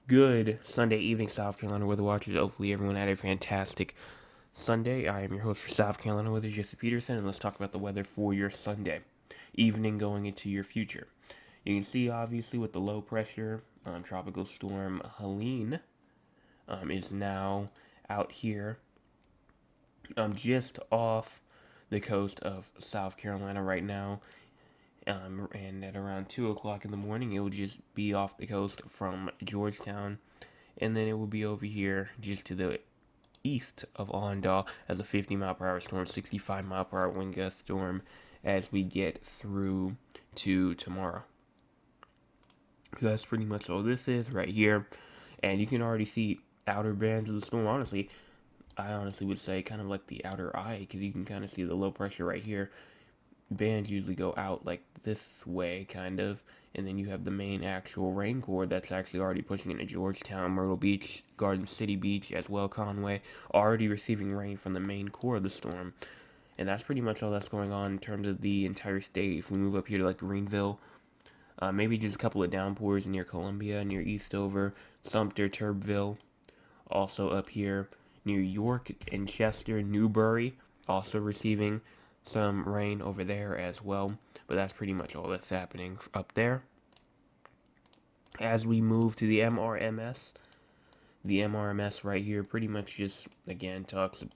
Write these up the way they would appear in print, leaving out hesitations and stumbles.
Good Sunday evening, South Carolina weather watchers. Hopefully, everyone had a fantastic Sunday. I am your host for South Carolina Weather, Jesse Peterson, and let's talk about the weather for your Sunday evening going into your future. You can see, obviously, with the low pressure, tropical storm Helene is now out here, just off the coast of South Carolina right now. And at around 2 o'clock in the morning, it will just be off the coast from Georgetown, and then it will be over here just to the east of Allendale as a 50-mile-per-hour storm, 65-mile-per-hour wind gust storm as we get through to tomorrow. So that's pretty much all this is right here, and you can already see outer bands of the storm. I honestly would say kind of like the outer eye, because you can kind of see the low pressure right here. Bands usually go out like this way, kind of, and then you have the main actual rain core that's actually already pushing into Georgetown, Myrtle Beach, Garden City Beach, as well Conway, already receiving rain from the main core of the storm. And that's pretty much all that's going on in terms of the entire state. If we move up here to like Greenville, maybe just a couple of downpours near Columbia, near Eastover, Sumter, Turbeville, also up here near York and Chester, Newbury, also receiving some rain over there as well. But that's pretty much all that's happening up there. As we move to the MRMS right here pretty much just, again, talking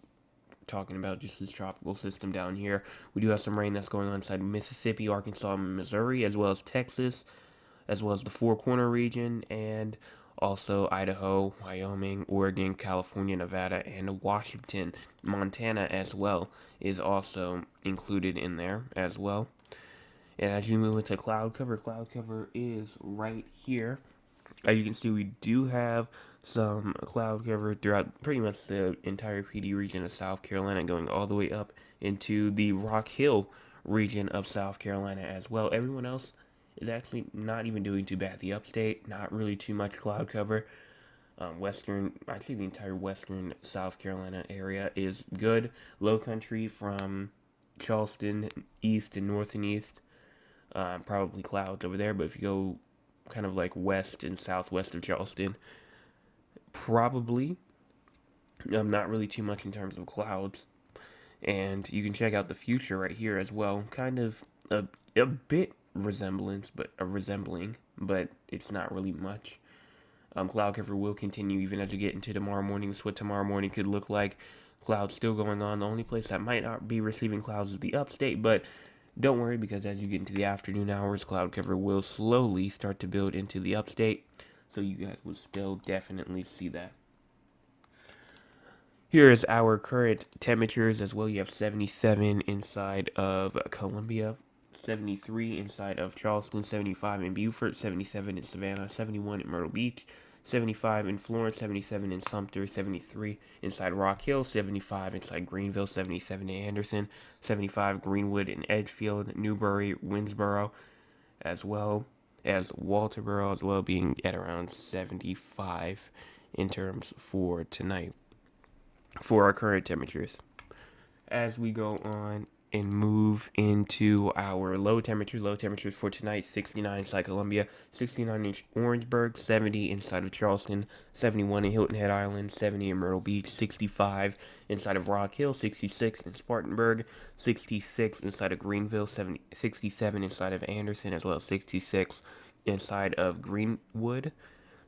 about just this tropical system down here. We do have some rain that's going on inside Mississippi, Arkansas, Missouri, as well as Texas, as well as the Four Corner region, and also Idaho, Wyoming, Oregon, California, Nevada, and Washington. Montana as well is also included in there as well. And as you move into cloud cover is right here. As you can see, we do have some cloud cover throughout pretty much the entire PD region of South Carolina, going all the way up into the Rock Hill region of South Carolina as well. Everyone else is actually not even doing too bad. The upstate, not really too much cloud cover. I'd say the entire western South Carolina area is good. Low country from Charleston east and north and east, probably clouds over there. But if you go kind of like west and southwest of Charleston, probably not really too much in terms of clouds. And you can check out the future right here as well. Kind of a bit resembling, but it's not really much. Cloud cover will continue even as we get into tomorrow morning. This is what tomorrow morning could look like. Clouds still going on. The only place that might not be receiving clouds is the upstate, but don't worry, because as you get into the afternoon hours, cloud cover will slowly start to build into the upstate, so you guys will still definitely see that. Here is our current temperatures as well. You have 77 inside of Columbia, 73 inside of Charleston, 75 in Beaufort, 77 in Savannah, 71 in Myrtle Beach, 75 in Florence, 77 in Sumter, 73 inside Rock Hill, 75 inside Greenville, 77 in Anderson, 75 Greenwood and Edgefield, Newbury, Winnsboro, as well as Walterboro, as well, being at around 75 in terms for tonight for our current temperatures. As we go on and move into our low temperatures for tonight: 69 inside Columbia, 69 in Orangeburg, 70 inside of Charleston, 71 in Hilton Head Island, 70 in Myrtle Beach, 65 inside of Rock Hill, 66 in Spartanburg, 66 inside of Greenville, 67 inside of Anderson, as well as 66 inside of Greenwood,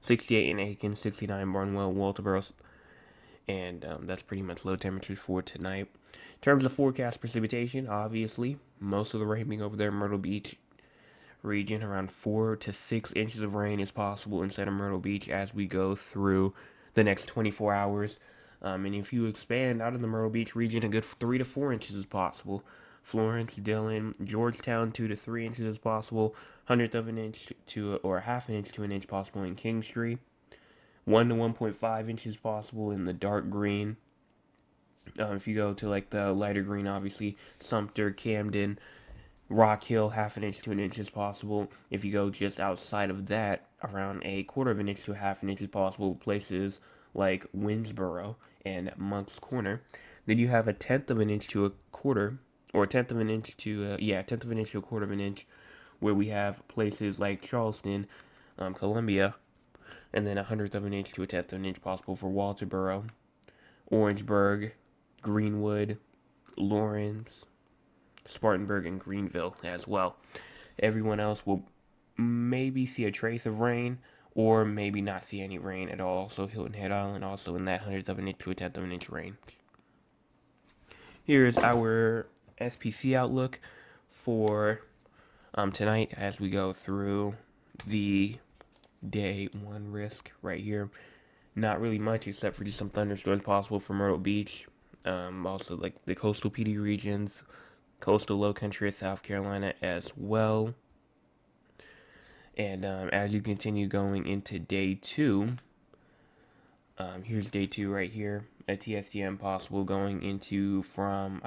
68 in Aiken, 69 in Barnwell, Walterboro, and that's pretty much low temperatures for tonight. In terms of forecast precipitation, obviously, most of the rain being over there in Myrtle Beach region, around 4 to 6 inches of rain is possible inside of Myrtle Beach as we go through the next 24 hours. And if you expand out of the Myrtle Beach region, a good 3 to 4 inches is possible. Florence, Dillon, Georgetown, 2 to 3 inches is possible. 1/10 of an inch to, or half an inch to an inch possible in Kingstree. 1 to 1.5 inches possible in the dark green. If you go to like the lighter green, obviously Sumter, Camden, Rock Hill, half an inch to an inch is possible. If you go just outside of that, around a 1/4 of an inch to half an inch is possible. Places like Winnsboro and Monk's Corner. Then you have 1/10 of an inch to a quarter, or 1/10 of an inch to 1/10 of an inch to a 1/4 of an inch, where we have places like Charleston, Columbia, and then 1/100 of an inch to 1/10 of an inch possible for Walterboro, Orangeburg, Greenwood, Lawrence, Spartanburg, and Greenville as well. Everyone else will maybe see a trace of rain or maybe not see any rain at all. So Hilton Head Island also in that 1/100 of an inch to 1/10 of an inch range. Here's our SPC outlook for tonight as we go through the day one risk right here. Not really much except for just some thunderstorms possible for Myrtle Beach. Also like the coastal PD regions, coastal low country of South Carolina as well. And as you continue going into day two, here's day two right here. A TSDM possible going into from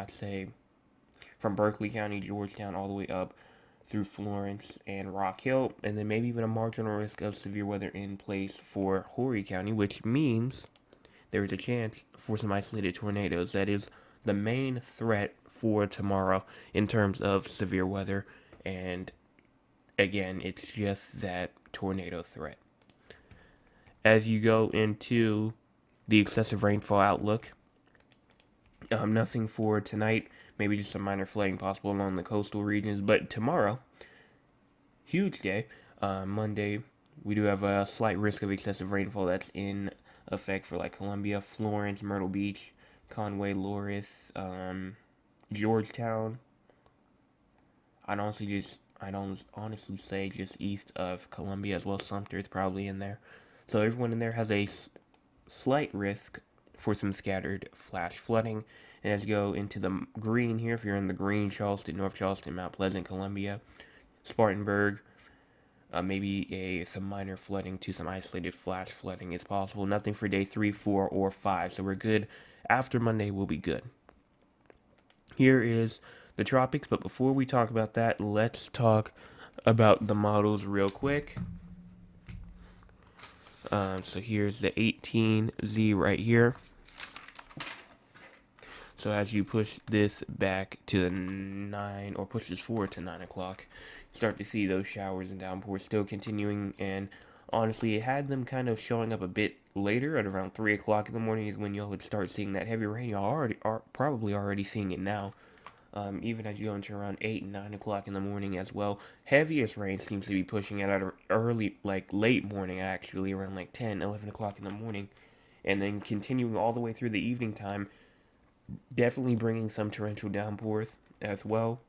Berkeley County, Georgetown, all the way up through Florence and Rock Hill, and then maybe even a marginal risk of severe weather in place for Horry County, which means there is a chance for some isolated tornadoes. That is the main threat for tomorrow in terms of severe weather, and again, it's just that tornado threat. As you go into the excessive rainfall outlook, nothing for tonight. Maybe just some minor flooding possible along the coastal regions. But tomorrow, huge day. Monday, we do have a slight risk of excessive rainfall that's in effect for like Columbia, Florence, Myrtle Beach, Conway, Loris, Georgetown. I'd honestly say just east of Columbia as well. Sumter is probably in there. So everyone in there has a slight risk for some scattered flash flooding. And as you go into the green here, if you're in the green, Charleston, North Charleston, Mount Pleasant, Columbia, Spartanburg, maybe some minor flooding to some isolated flash flooding is possible. Nothing for day 3, 4, or 5. So we're good. After Monday, we'll be good. Here is the tropics. But before we talk about that, let's talk about the models real quick. So here's the 18Z right here. So as you push this back to the 9, or push this forward to 9 o'clock, you start to see those showers and downpours still continuing. And honestly, it had them kind of showing up a bit later at around 3 o'clock in the morning is when y'all would start seeing that heavy rain. Y'all are probably already seeing it now. Even as you go into around 8 and 9 o'clock in the morning as well. Heaviest rain seems to be pushing out at early, like late morning actually, around like 10, 11 o'clock in the morning. And then continuing all the way through the evening time, definitely bringing some torrential downpours as well.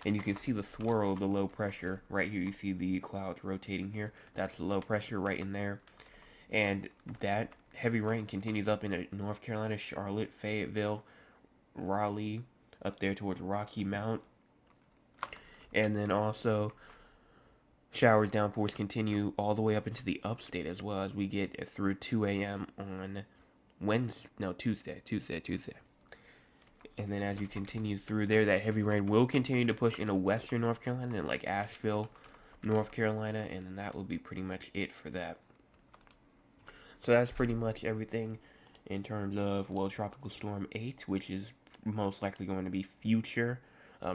And you can see the swirl of the low pressure right here. You see the clouds rotating here. That's the low pressure right in there. And that heavy rain continues up into North Carolina, Charlotte, Fayetteville, Raleigh, up there towards Rocky Mount. And then also showers, downpours continue all the way up into the upstate as well as we get through 2 a.m. on Tuesday. And then as you continue through there, that heavy rain will continue to push into western North Carolina and like Asheville, North Carolina, and then that will be pretty much it for that. So that's pretty much everything in terms of, well, Tropical Storm 8, which is most likely going to be future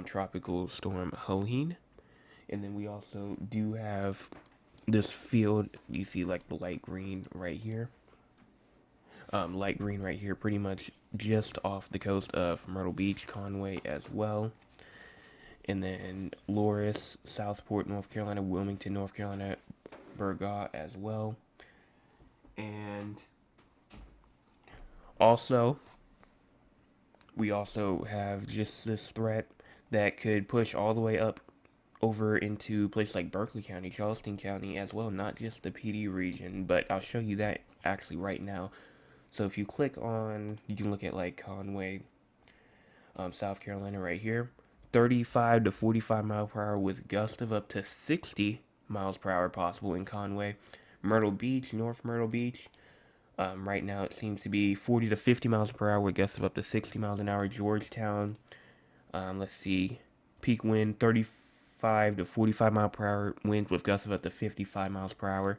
Tropical Storm Helene. And then we also do have this field, you see like the light green right here. Light green right here, pretty much just off the coast of Myrtle Beach, Conway as well. And then Loris, Southport, North Carolina, Wilmington, North Carolina, Burgaw as well. And also, we also have just this threat that could push all the way up over into places like Berkeley County, Charleston County as well, not just the PD region, but I'll show you that actually right now. So if you click on, you can look at like Conway, South Carolina right here, 35 to 45 miles per hour with gusts of up to 60 miles per hour possible in Conway. Myrtle Beach, North Myrtle Beach, right now it seems to be 40 to 50 miles per hour with gusts of up to 60 miles an hour. Georgetown, let's see, peak wind 35 to 45 mile per hour winds with gusts of up to 55 miles per hour.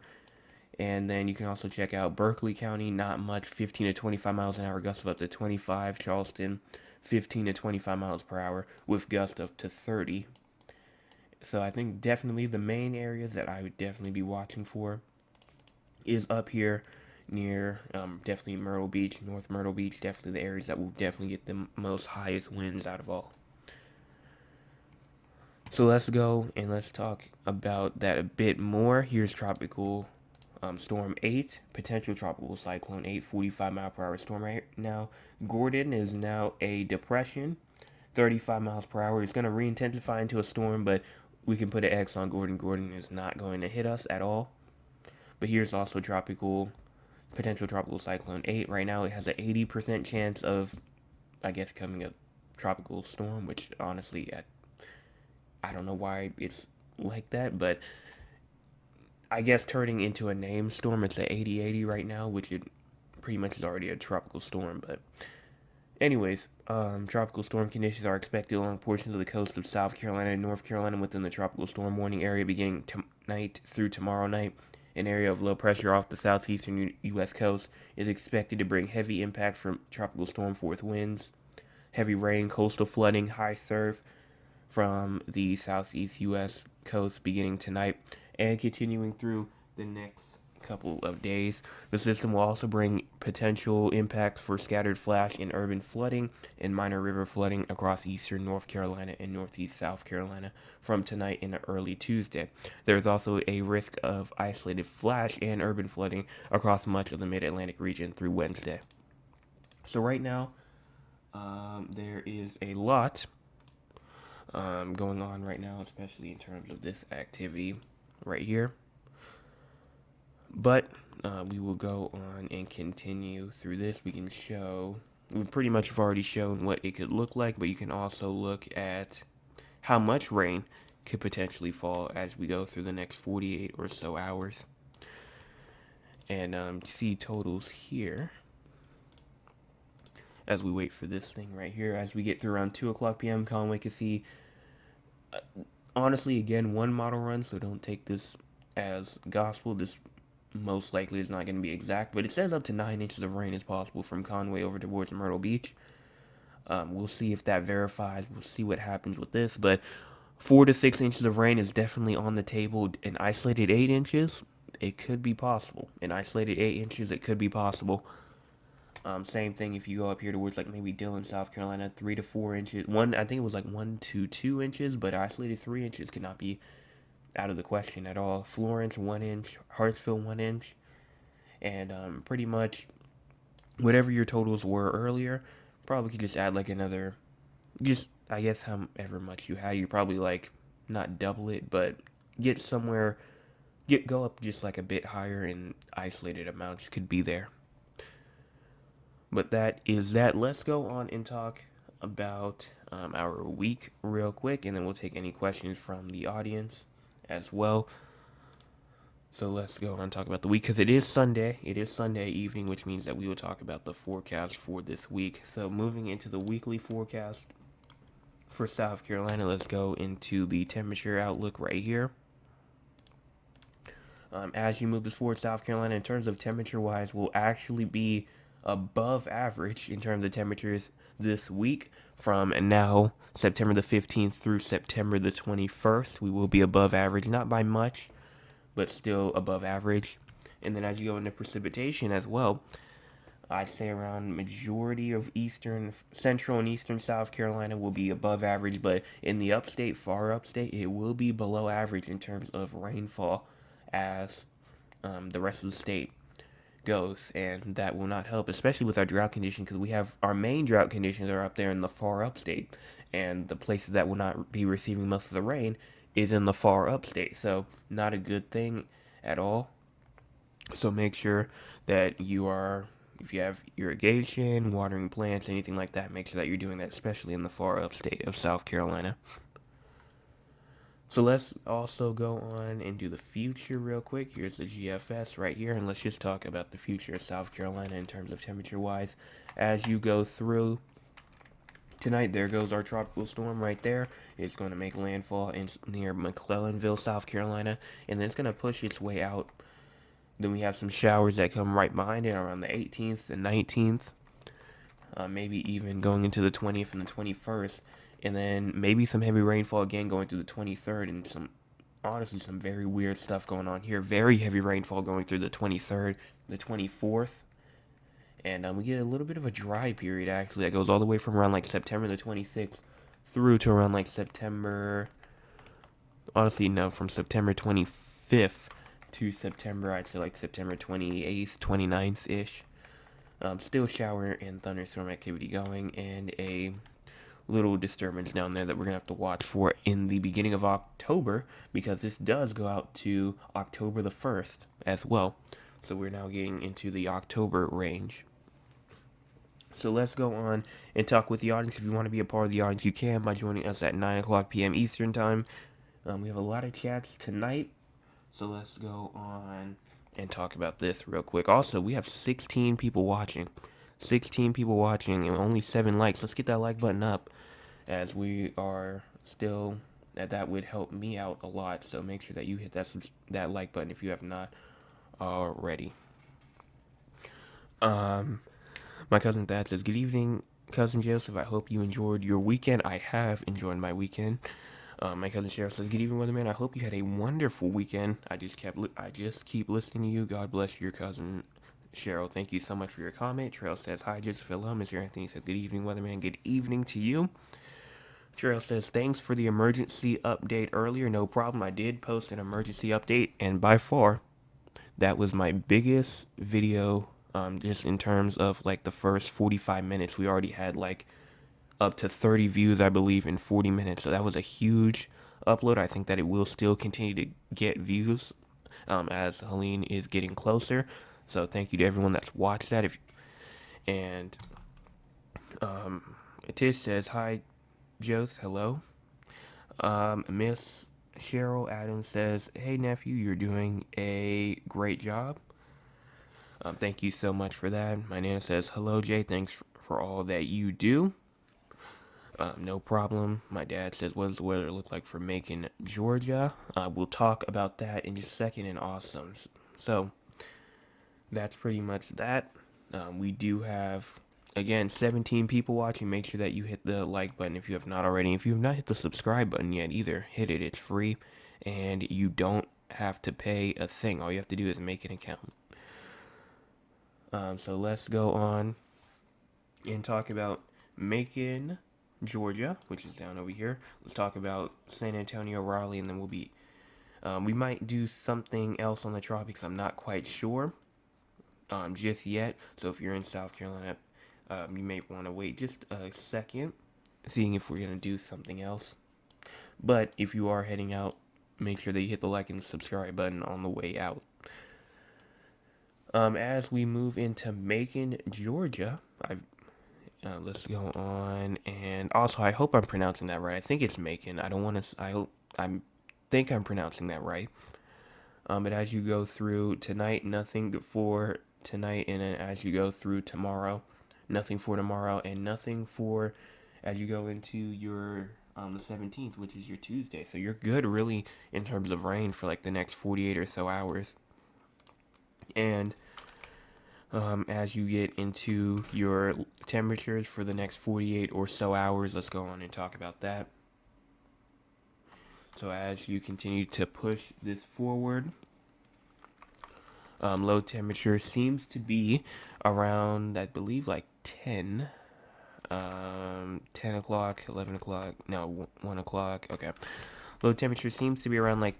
And then you can also check out Berkeley County, not much, 15 to 25 miles an hour, gusts of up to 25. Charleston, 15 to 25 miles per hour with gusts up to 30. So I think definitely the main areas that I would definitely be watching for is up here near definitely Myrtle Beach, North Myrtle Beach, definitely the areas that will definitely get the most highest winds out of all. So let's go and let's talk about that a bit more. Here's tropical storm 8, potential tropical cyclone 8, 45-mile-per-hour storm right now. Gordon is now a depression, 35 miles per hour. It's going to re-intensify into a storm, but we can put an X on Gordon. Gordon is not going to hit us at all. But here's also potential tropical cyclone 8. Right now it has an 80% chance of, I guess, coming a tropical storm, which honestly, I don't know why it's like that, but I guess turning into a named storm, it's a 80-80 right now, which it pretty much is already a tropical storm. But anyways, tropical storm conditions are expected along portions of the coast of South Carolina and North Carolina within the tropical storm warning area beginning tonight through tomorrow night. An area of low pressure off the southeastern U.S. coast is expected to bring heavy impact from tropical storm force winds, heavy rain, coastal flooding, high surf from the southeast U.S. coast beginning tonight and continuing through the next couple of days. The system will also bring potential impacts for scattered flash and urban flooding and minor river flooding across eastern North Carolina and northeast South Carolina from tonight into early Tuesday. There is also a risk of isolated flash and urban flooding across much of the mid-Atlantic region through Wednesday. So right now, there is a lot going on right now, especially in terms of this activity right here. But we will go on and continue through this. We pretty much have already shown what it could look like, but you can also look at how much rain could potentially fall as we go through the next 48 or so hours. And see totals here as we wait for this thing right here. As we get through around 2 o'clock p.m., Conway can see, honestly, again, one model run, so don't take this as gospel. This most likely is not going to be exact, but it says up to 9 inches of rain is possible from Conway over towards Myrtle Beach. We'll see if that verifies. We'll see what happens with this, but 4 to 6 inches of rain is definitely on the table. An isolated 8 inches, it could be possible. An isolated 8 inches, it could be possible. Same thing if you go up here towards like maybe Dillon, South Carolina, 3 to 4 inches. I think it was like 1 to 2 inches, but isolated 3 inches cannot be out of the question at all. Florence 1 inch, Hartsville 1 inch, and pretty much whatever your totals were earlier, probably could just add like another, just I guess however much you had. You probably like not double it, but go up just like a bit higher, and isolated amounts could be there. But that is that. Let's go on and talk about our week real quick, and then we'll take any questions from the audience as well. So let's go on and talk about the week, because it is Sunday. It is Sunday evening, which means that we will talk about the forecast for this week. So moving into the weekly forecast for South Carolina, let's go into the temperature outlook right here. As you move this forward, South Carolina, in terms of temperature-wise, will actually be above average in terms of temperatures this week. From now, September the 15th through September the 21st, we will be above average, not by much, but still above average. And then as you go into precipitation as well, I'd say around majority of central and eastern South Carolina will be above average, but in the upstate, far upstate, it will be below average in terms of rainfall as the rest of the state goes, and that will not help, especially with our drought condition, because we have our main drought conditions are up there in the far upstate, and the places that will not be receiving most of the rain is in the far upstate, so not a good thing at all. So make sure that if you have irrigation, watering plants, anything like that, make sure that you're doing that, especially in the far upstate of South Carolina. So let's also go on and do the future real quick. Here's the GFS right here, and let's just talk about the future of South Carolina in terms of temperature-wise. As you go through tonight, there goes our tropical storm right there. It's going to make landfall near McClellanville, South Carolina, and then it's going to push its way out. Then we have some showers that come right behind it around the 18th and 19th, maybe even going into the 20th and the 21st. And then maybe some heavy rainfall again going through the 23rd and some honestly some very weird stuff going on here. Very heavy rainfall going through the 23rd, the 24th. And we get a little bit of a dry period actually that goes all the way from around like September the 26th through to around like September. Honestly, no, from September 25th to September, I'd say like September 28th, 29th ish. Still shower and thunderstorm activity going, and a little disturbance down there that we're gonna have to watch for in the beginning of October, because this does go out to October the 1st as well. So we're now getting into the October range. So let's go on and talk with the audience. If you want to be a part of the audience, you can by joining us at 9 o'clock p.m. Eastern Time. We have a lot of chats tonight. So let's go on and talk about this real quick. Also, we have 16 people watching. 16 people watching and only 7 likes. Let's get that like button up, as we are still, that would help me out a lot. So make sure that you hit that like button if you have not already. My cousin Thad says, "Good evening, cousin Joseph. I hope you enjoyed your weekend." I have enjoyed my weekend. My cousin Cheryl says, "Good evening, weatherman. I hope you had a wonderful weekend. I just keep listening to you. God bless your cousin Cheryl. Thank you so much for your comment." Cheryl says, "Hi, Joseph. Hello, Mr. Anthony." Says, "Good evening, weatherman. Good evening to you." Cheryl says, "Thanks for the emergency update earlier. No problem. I did post an emergency update, and by far, that was my biggest video. Just in terms of like the first 45 minutes, we already had like up to 30 views, I believe, in 40 minutes. So that was a huge upload. I think that it will still continue to get views as Helene is getting closer. So thank you to everyone that's watched that. And Tish says, "Hi, Joth. Hello." Miss Cheryl Adams says, "Hey, nephew, you're doing a great job." Thank you so much for that. My Nana says, "Hello, Jay. Thanks for all that you do." No problem. My dad says, "What does the weather look like for Macon, Georgia?" We'll talk about that in just a second. And awesome. So that's pretty much that. We do have, again, 17 people watching. Make sure that you hit the like button if you have not already. If you have not hit the subscribe button yet either, hit it. It's free, and you don't have to pay a thing. All you have to do is make an account. So let's go on and talk about Macon, Georgia, which is down over here. Let's talk about San Antonio, Raleigh, and then we might do something else on the tropics. I'm not quite sure just yet. So if you're in South Carolina, you may want to wait just a second, seeing if we're going to do something else. But if you are heading out, make sure that you hit the like and subscribe button on the way out. As we move into Macon, Georgia, let's go on, and also I hope I'm pronouncing that right. I think it's Macon. I don't want to. I think I'm pronouncing that right. But as you go through tonight, nothing for tonight, and then as you go through tomorrow, nothing for tomorrow, and nothing for as you go into your the 17th, which is your Tuesday. So you're good, really, in terms of rain for like the next 48 or so hours. And as you get into your temperatures for the next 48 or so hours, let's go on and talk about that. So as you continue to push this forward, low temperature seems to be around, I believe, like 10 o'clock, 11 o'clock, no, 1 o'clock, okay. Low temperature seems to be around like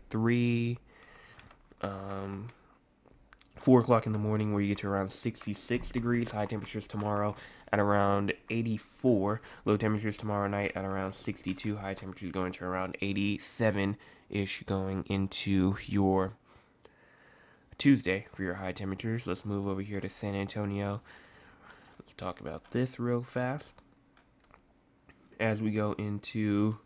4 o'clock in the morning, where you get to around 66 degrees. High temperatures tomorrow at around 84. Low temperatures tomorrow night at around 62. High temperatures going to around 87-ish going into your Tuesday for your high temperatures. Let's move over here to San Antonio. Let's talk about this real fast. As we go into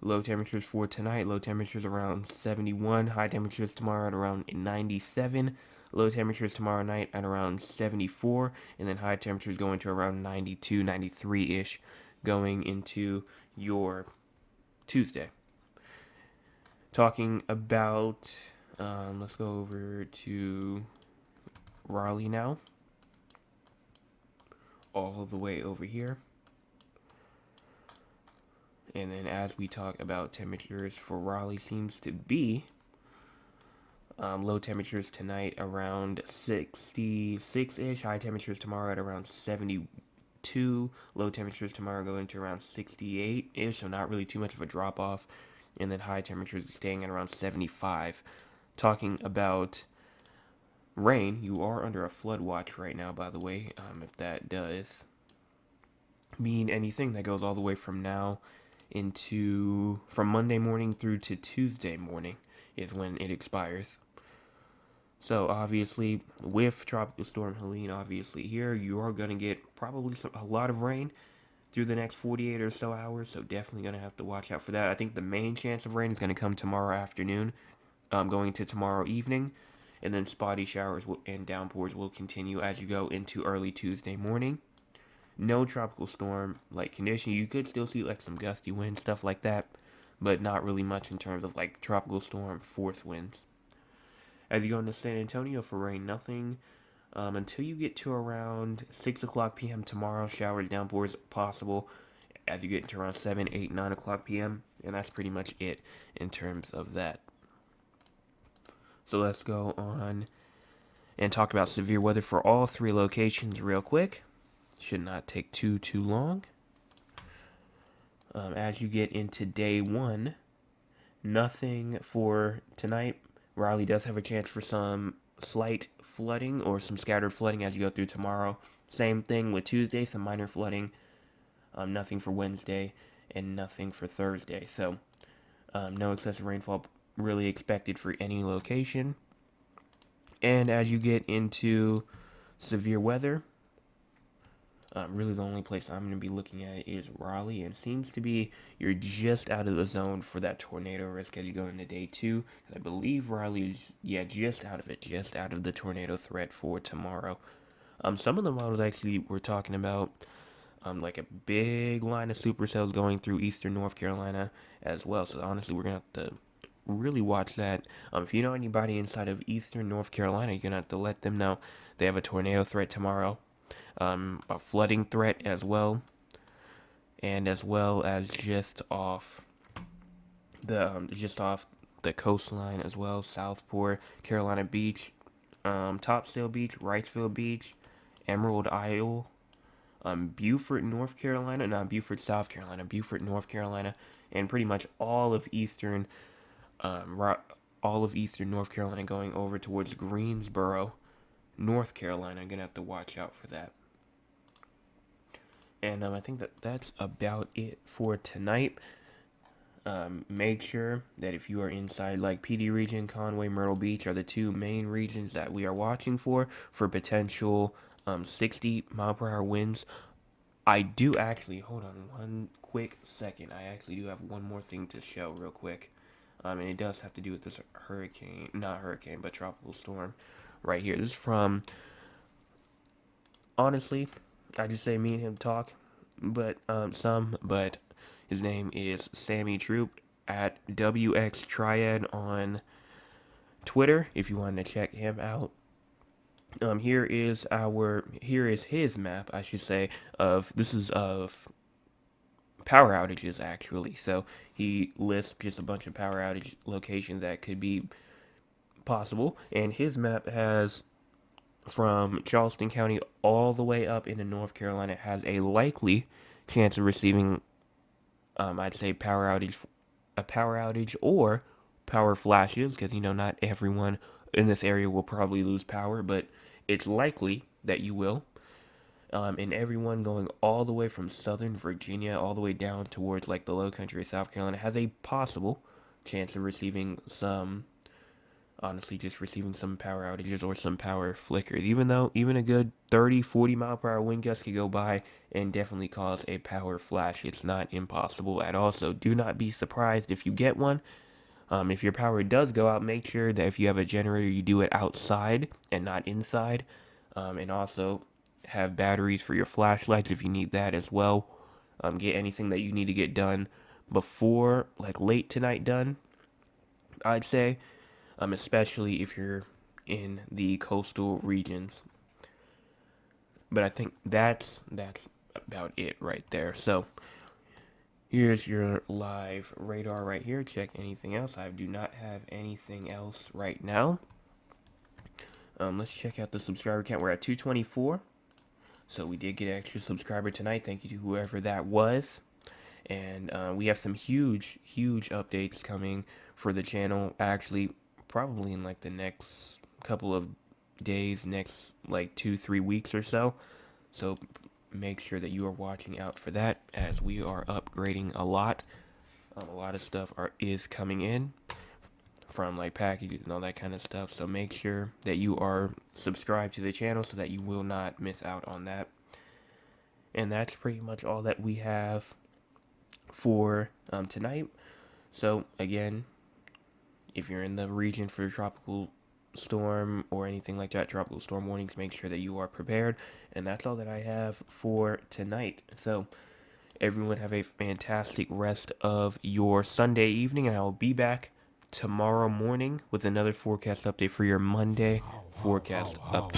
low temperatures for tonight, low temperatures around 71. High temperatures tomorrow at around 97. Low temperatures tomorrow night at around 74, and then high temperatures going to around 92, 93-ish going into your Tuesday. Talking about, let's go over to Raleigh now. All the way over here. And then as we talk about temperatures for Raleigh, seems to be low temperatures tonight around 66-ish. High temperatures tomorrow at around 72. Low temperatures tomorrow going to around 68-ish, so not really too much of a drop off. And then high temperatures staying at around 75. Talking about rain, you are under a flood watch right now, by the way. If that does mean anything, that goes all the way from now from Monday morning through to Tuesday morning is when it expires. So obviously, with Tropical Storm Helene, obviously here, you are going to get probably a lot of rain through the next 48 or so hours. So definitely going to have to watch out for that. I think the main chance of rain is going to come tomorrow afternoon, going to tomorrow evening. And then spotty showers and downpours will continue as you go into early Tuesday morning. No tropical storm like condition. You could still see like some gusty winds, stuff like that, but not really much in terms of like tropical storm force winds. As you go into San Antonio for rain, nothing until you get to around 6 o'clock p.m. tomorrow. Showers, downpours possible as you get into around 7, 8, 9 o'clock p.m. And that's pretty much it in terms of that. So let's go on and talk about severe weather for all three locations real quick. Should not take too long. As you get into day one, nothing for tonight. Raleigh does have a chance for some slight flooding or some scattered flooding as you go through tomorrow. Same thing with Tuesday, some minor flooding. Nothing for Wednesday and nothing for Thursday. So no excessive rainfall really expected for any location. And as you get into severe weather, really the only place I'm going to be looking at is Raleigh, and seems to be you're just out of the zone for that tornado risk as you go into day two. I believe Raleigh is, just out of it, just out of the tornado threat for tomorrow. Some of the models actually were talking about like a big line of supercells going through eastern North Carolina as well. So honestly, we're going to have to really watch that. If you know anybody inside of eastern North Carolina, you're going to have to let them know they have a tornado threat tomorrow. A flooding threat as well, and as well as just off the coastline as well, Southport, Carolina Beach, Topsail Beach, Wrightsville Beach, Emerald Isle, Beaufort, North Carolina, not Beaufort, South Carolina, Beaufort, North Carolina, and pretty much all of eastern North Carolina going over towards Greensboro, North Carolina. I'm gonna have to watch out for that. And I think that's about it for tonight. Make sure that if you are inside like PD region, Conway, Myrtle Beach are the two main regions that we are watching for potential 60 mile per hour winds. I do actually, hold on one quick second. I actually do have one more thing to show real quick. And it does have to do with this but tropical storm right here. This is from, honestly, I just say me and him talk, but his name is Sammy Troop at WX Triad on Twitter if you want to check him out. Here is his map, I should say, of power outages actually. So he lists just a bunch of power outage locations that could be possible, and his map has from Charleston County all the way up into North Carolina has a likely chance of receiving, I'd say, a power outage or power flashes, because not everyone in this area will probably lose power, but it's likely that you will. And everyone going all the way from southern Virginia all the way down towards like the low country of South Carolina has a possible chance of receiving some power outages or some power flickers, even a good 30-40 mile per hour wind gust could go by and definitely cause a power flash. It's not impossible at all, so do not be surprised if you get one. If your power does go out, make sure that if you have a generator, you do it outside and not inside, and also have batteries for your flashlights if you need that as well. Get anything that you need to get done before, like late tonight done, I'd say. Especially if you're in the coastal regions. But I think that's about it right there. So Here's your live radar right here. Check anything else. I do not have anything else right now. Let's check out the subscriber count. We're at 224. So we did get an extra subscriber tonight. Thank you to whoever that was. And we have some huge updates coming for the channel. Actually, probably in like the next couple of days, next like 2-3 weeks or so. So make sure that you are watching out for that, as we are upgrading a lot. A lot of stuff is coming in from like packages and all that kind of stuff. So make sure that you are subscribed to the channel so that you will not miss out on that. And that's pretty much all that we have for tonight. So again, if you're in the region for tropical storm or anything like that, tropical storm warnings, make sure that you are prepared. And that's all that I have for tonight. So everyone have a fantastic rest of your Sunday evening, and I will be back tomorrow morning with another forecast update for your Monday forecast update.